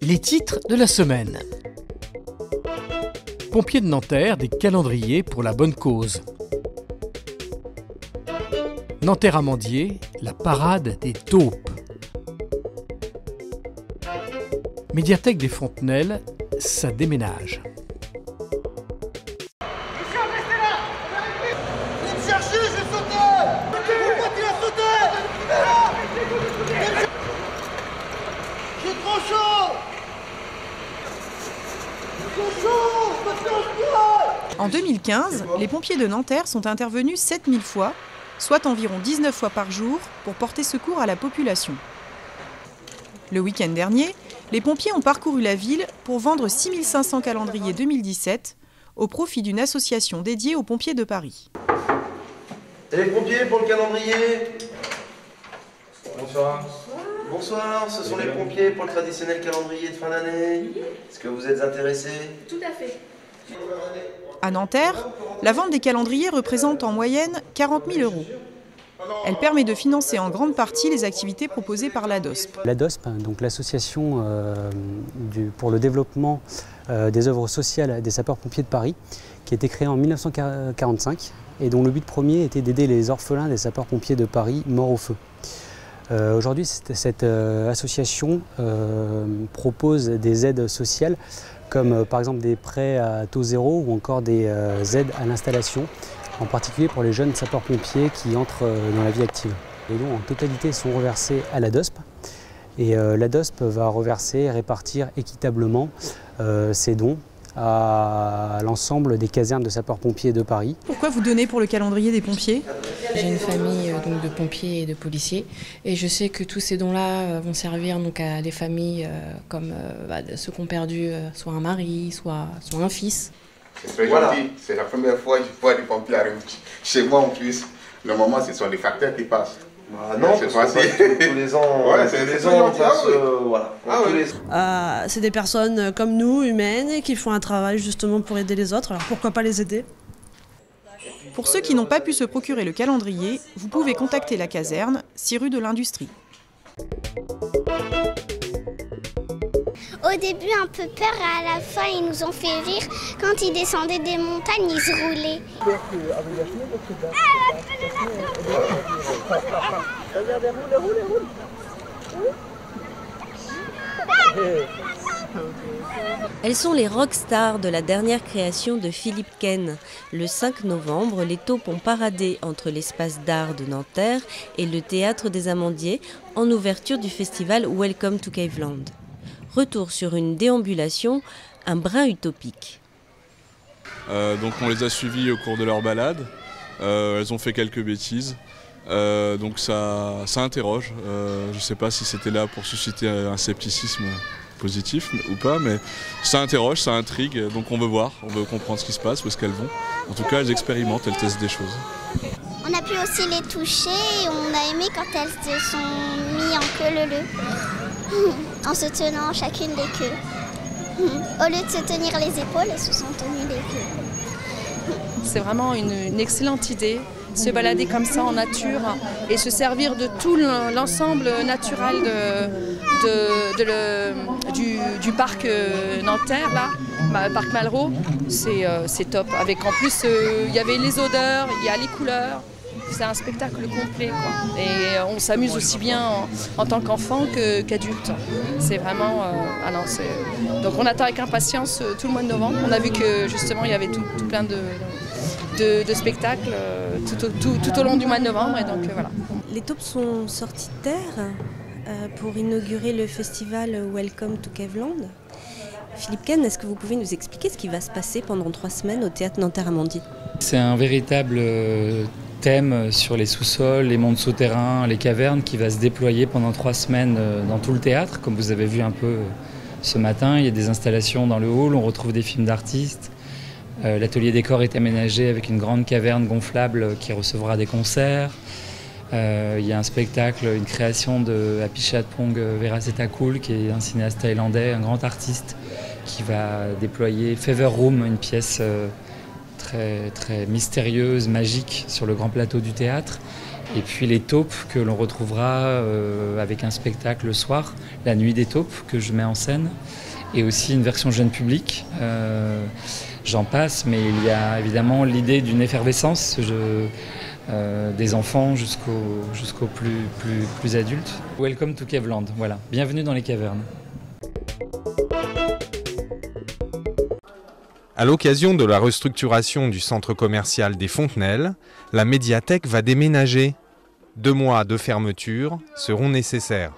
Les titres de la semaine. Pompiers de Nanterre, des calendriers pour la bonne cause. Nanterre-Amandier, la parade des taupes. Médiathèque des Fontenelles, ça déménage. En 2015, les pompiers de Nanterre sont intervenus 7000 fois, soit environ 19 fois par jour, pour porter secours à la population. Le week-end dernier, les pompiers ont parcouru la ville pour vendre 6500 calendriers 2017 au profit d'une association dédiée aux pompiers de Paris. Et les pompiers pour le calendrier? Bonsoir. Bonsoir, ce sont les pompiers pour le traditionnel calendrier de fin d'année. Est-ce que vous êtes intéressés? Tout à fait. À Nanterre, la vente des calendriers représente en moyenne 40 000 €. Elle permet de financer en grande partie les activités proposées par l'ADOSP. L'ADOSP, donc l'association pour le développement des œuvres sociales des sapeurs-pompiers de Paris, qui a été créée en 1945 et dont le but premier était d'aider les orphelins des sapeurs-pompiers de Paris morts au feu. Aujourd'hui, cette association propose des aides sociales comme par exemple des prêts à taux zéro ou encore des aides à l'installation, en particulier pour les jeunes sapeurs-pompiers qui entrent dans la vie active. Les dons en totalité sont reversés à l'ADOSP et l'ADOSP va reverser et répartir équitablement ces dons à l'ensemble des casernes de sapeurs-pompiers de Paris. Pourquoi vous donnez pour le calendrier des pompiers? J'ai une famille donc, de pompiers et de policiers et je sais que tous ces dons-là vont servir donc, à des familles comme ceux qui ont perdu soit un mari, soit un fils. C'est très gentil, c'est la première fois que je vois des pompiers arriver chez moi en plus. Normalement, ce sont les facteurs qui passent. Ah non, c'est pas tous les ans. Ouais, c'est les ans, on passe, voilà. C'est des personnes comme nous, humaines, qui font un travail justement pour aider les autres. Alors pourquoi pas les aider? Pour ceux qui n'ont pas pu se procurer le calendrier, vous pouvez contacter la caserne, 6 rue de l'Industrie. Au début, un peu peur, et à la fin, ils nous ont fait rire. Quand ils descendaient des montagnes, ils se roulaient. Elles sont les rockstars de la dernière création de Philippe Ken. Le 5 novembre, les taupes ont paradé entre l'espace d'art de Nanterre et le théâtre des Amandiers en ouverture du festival Welcome to Caveland. Retour sur une déambulation, un brin utopique. Donc on les a suivis au cours de leur balade, elles ont fait quelques bêtises, donc ça interroge. Je ne sais pas si c'était là pour susciter un scepticisme positif ou pas, mais ça interroge, ça intrigue, donc on veut voir, on veut comprendre ce qui se passe, où est-ce qu'elles vont. En tout cas, elles expérimentent, elles testent des choses. On a pu aussi les toucher et on a aimé quand elles se sont mis en queue leu-leu, en se tenant chacune les queues. Au lieu de se tenir les épaules, elles se sont tenues les queues. C'est vraiment une excellente idée, se balader comme ça en nature et se servir de tout l'ensemble naturel du parc Nanterre, là, parc Malraux, c'est top. Avec en plus, il y avait les odeurs, il y a les couleurs. C'est un spectacle complet, quoi. Et on s'amuse aussi bien en tant qu'enfant qu'adulte. C'est vraiment... Donc on attend avec impatience tout le mois de novembre. On a vu que justement il y avait tout plein de spectacles tout au long du mois de novembre. Et donc voilà. Les taupes sont sorties de terre pour inaugurer le festival Welcome to Caveland. Philippe Ken, est-ce que vous pouvez nous expliquer ce qui va se passer pendant 3 semaines au théâtre Nanterre-Amandier? C'est un véritable thème sur les sous-sols, les mondes souterrains, les cavernes qui va se déployer pendant 3 semaines dans tout le théâtre. Comme vous avez vu un peu ce matin, il y a des installations dans le hall, on retrouve des films d'artistes. L'atelier décor est aménagé avec une grande caverne gonflable qui recevra des concerts. Il y a un spectacle, une création de Apichatpong Weerasethakul, qui est un cinéaste thaïlandais, un grand artiste, qui va déployer Fever Room, une pièce très mystérieuse, magique, sur le grand plateau du théâtre. Et puis les taupes que l'on retrouvera avec un spectacle le soir, la nuit des taupes que je mets en scène, et aussi une version jeune public. J'en passe, mais il y a évidemment l'idée d'une effervescence des enfants jusqu'aux plus adultes. Welcome to Caveland, voilà. Bienvenue dans les cavernes. À l'occasion de la restructuration du centre commercial des Fontenelles, la médiathèque va déménager. 2 mois de fermeture seront nécessaires.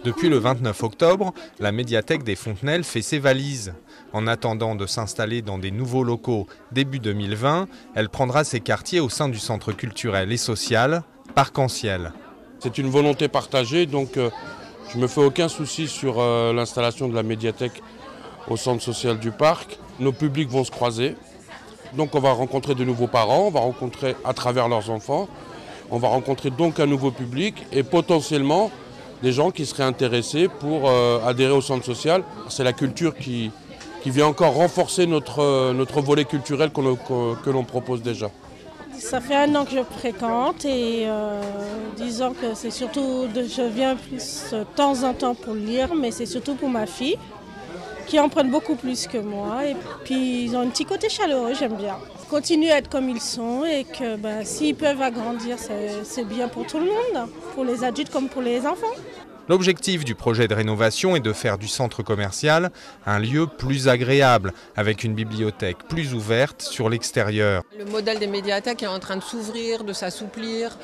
Depuis le 29 octobre, la médiathèque des Fontenelles fait ses valises. En attendant de s'installer dans des nouveaux locaux début 2020, elle prendra ses quartiers au sein du centre culturel et social Parc-en-Ciel. C'est une volonté partagée, donc je ne me fais aucun souci sur l'installation de la médiathèque au centre social du parc. Nos publics vont se croiser, donc on va rencontrer de nouveaux parents, on va rencontrer à travers leurs enfants, on va rencontrer donc un nouveau public et potentiellement des gens qui seraient intéressés pour adhérer au centre social. C'est la culture qui vient encore renforcer notre volet culturel que l'on propose déjà. Ça fait 1 an que je fréquente et disons que c'est surtout, je viens plus de temps en temps pour lire, mais c'est surtout pour ma fille, qui en prennent beaucoup plus que moi. Et puis ils ont un petit côté chaleureux, j'aime bien. Continuer à être comme ils sont et que s'ils peuvent agrandir, c'est bien pour tout le monde, pour les adultes comme pour les enfants. L'objectif du projet de rénovation est de faire du centre commercial un lieu plus agréable, avec une bibliothèque plus ouverte sur l'extérieur. Le modèle des médiathèques est en train de s'ouvrir, de s'assouplir.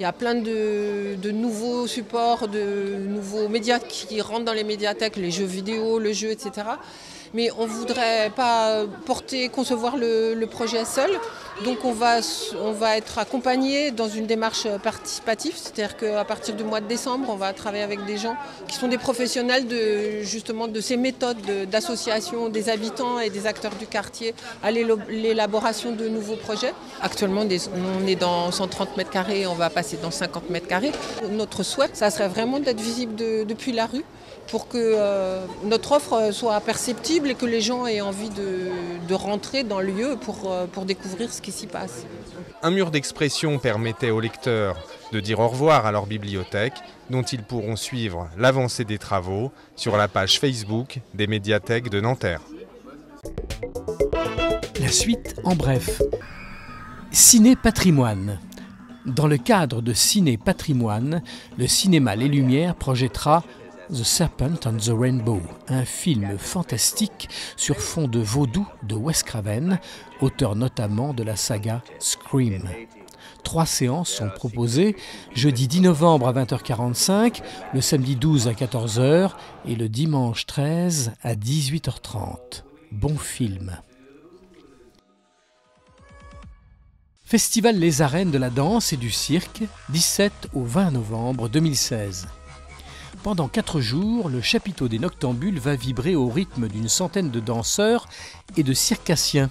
Il y a plein de nouveaux supports, de nouveaux médias qui rentrent dans les médiathèques, les jeux vidéo, le jeu, etc. Mais on ne voudrait pas concevoir le projet seul. Donc on va être accompagné dans une démarche participative, c'est-à-dire qu'à partir du mois de décembre, on va travailler avec des gens qui sont des professionnels justement de ces méthodes d'association des habitants et des acteurs du quartier à l'élaboration de nouveaux projets. Actuellement, on est dans 130 mètres carrés, on va passer dans 50 mètres carrés. Notre souhait, ça serait vraiment d'être visible depuis la rue, pour que notre offre soit perceptible et que les gens aient envie de rentrer dans le lieu pour découvrir ce qui s'y passe. Un mur d'expression permettait aux lecteurs de dire au revoir à leur bibliothèque, dont ils pourront suivre l'avancée des travaux sur la page Facebook des médiathèques de Nanterre. La suite en bref. Ciné Patrimoine. Dans le cadre de Ciné Patrimoine, le cinéma Les Lumières projettera The Serpent on the Rainbow, un film fantastique sur fond de vaudou de Wes Craven, auteur notamment de la saga Scream. 3 séances sont proposées, jeudi 10 novembre à 20h45, le samedi 12 à 14h et le dimanche 13 à 18h30. Bon film. Festival Les Arènes de la danse et du cirque, 17 au 20 novembre 2016. Pendant 4 jours, le chapiteau des Noctambules va vibrer au rythme d'une centaine de danseurs et de circassiens.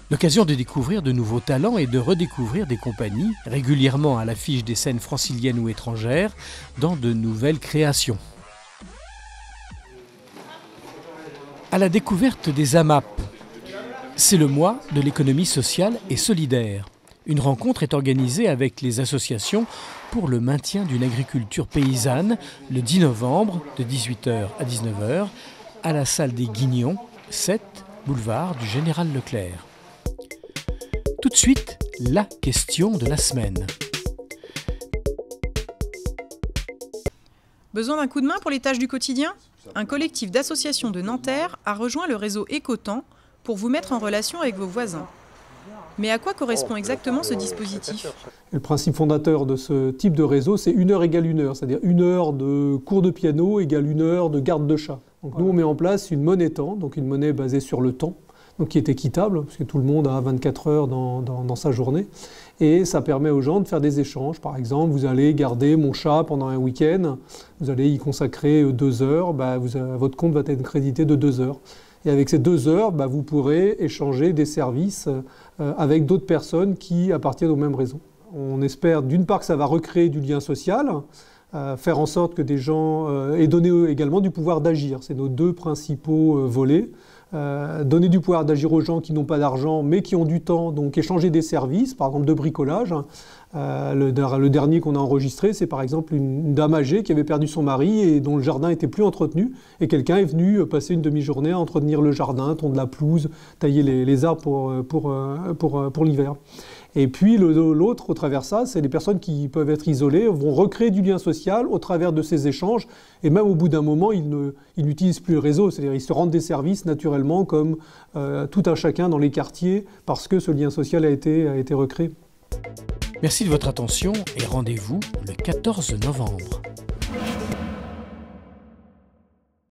L'occasion de découvrir de nouveaux talents et de redécouvrir des compagnies, régulièrement à l'affiche des scènes franciliennes ou étrangères, dans de nouvelles créations. À la découverte des AMAP. C'est le mois de l'économie sociale et solidaire. Une rencontre est organisée avec les associations pour le maintien d'une agriculture paysanne le 10 novembre de 18h à 19h à la salle des Guignons, 7 boulevard du Général Leclerc. Tout de suite, la question de la semaine. Besoin d'un coup de main pour les tâches du quotidien ? Un collectif d'associations de Nanterre a rejoint le réseau Écotemps pour vous mettre en relation avec vos voisins. Mais à quoi correspond exactement ce dispositif ? Le principe fondateur de ce type de réseau, c'est 1 heure égale 1 heure, c'est-à-dire 1 heure de cours de piano égale 1 heure de garde de chat. Donc nous, on met en place une monnaie temps, donc une monnaie basée sur le temps, donc qui est équitable, parce que tout le monde a 24 heures dans sa journée. Et ça permet aux gens de faire des échanges. Par exemple, vous allez garder mon chat pendant un week-end, vous allez y consacrer 2 heures, votre compte va être crédité de 2 heures. Et avec ces 2 heures, vous pourrez échanger des services avec d'autres personnes qui appartiennent au même réseau. On espère d'une part que ça va recréer du lien social, faire en sorte que des gens aient donné également du pouvoir d'agir. C'est nos 2 principaux volets. donner du pouvoir d'agir aux gens qui n'ont pas d'argent mais qui ont du temps, donc échanger des services, par exemple de bricolage. Le dernier qu'on a enregistré, c'est par exemple une dame âgée qui avait perdu son mari et dont le jardin était plus entretenu. Et quelqu'un est venu passer une demi-journée à entretenir le jardin, tondre la pelouse, tailler les arbres pour l'hiver. Et puis l'autre, au travers de ça, c'est les personnes qui peuvent être isolées, vont recréer du lien social au travers de ces échanges. Et même au bout d'un moment, ils n'utilisent plus le réseau, c'est-à-dire ils se rendent des services naturellement comme tout un chacun dans les quartiers parce que ce lien social a été recréé. Merci de votre attention et rendez-vous le 14 novembre.